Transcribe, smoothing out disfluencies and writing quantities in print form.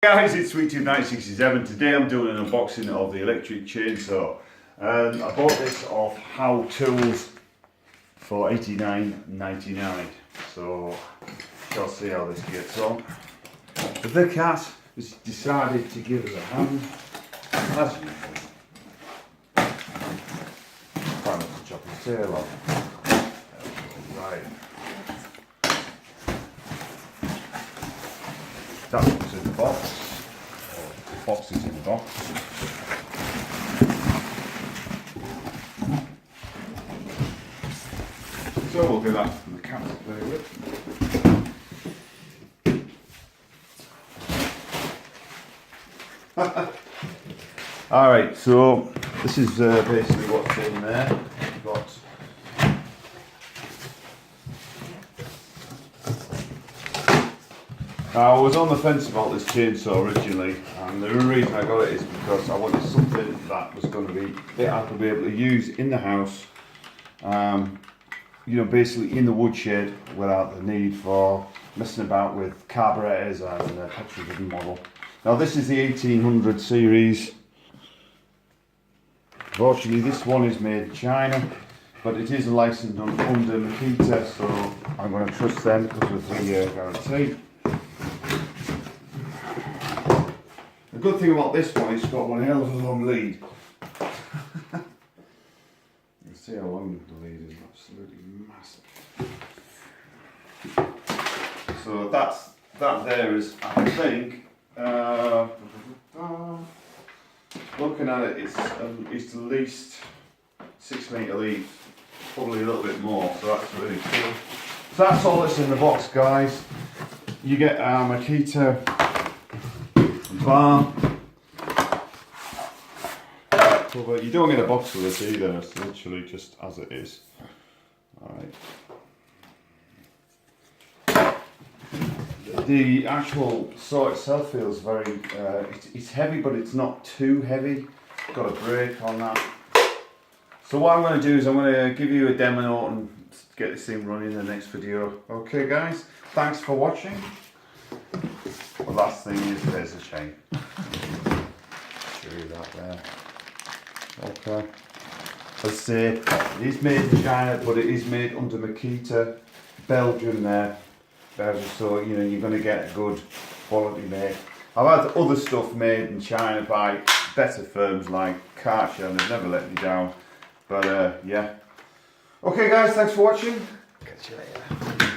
Guys, it's SweetTooth967. Today I'm doing an unboxing of the electric chainsaw. I bought this off howetools for $89.99. So shall see how this gets on. The cat has decided to give us a hand, as usual. Try not to chop his tail off. Right. That's what's in the box. The box is in the box. So we'll get that from the cat to play with. Alright, so this is basically what's in there. We've got I was on the fence about this chainsaw originally, and the reason I got it is because I wanted something that was going to be I could be able to use in the house, you know, basically in the woodshed without the need for messing about with carburetors and a petrol driven model. Now this is the 1800 series. Fortunately this one is made in China, but it is licensed under Makita, so I'm going to trust them because of the guarantee. The good thing about this one is it's got one hell of a long lead. You can see how long the lead is, absolutely massive. So that there is, I think, looking at it, it's at least 6 metre lead, probably a little bit more, so that's really cool. So that's all that's in the box, guys. You get makita bar. You don't get a box with this either, it's literally just as it is. Alright. The actual saw itself feels very, it's heavy, but it's not too heavy. Got a brake on that. So what I'm going to do is I'm going to give you a demo and get this thing running in the next video. Okay guys, thanks for watching. The last thing is there's a chain. Show you that there. Okay. As I say, it is made in China, but it is made under Makita, Belgium there. So you know you're going to get a good quality made. I've had other stuff made in China by better firms like Karcher, and they've never let me down. But yeah. Okay guys, thanks for watching. Catch you later.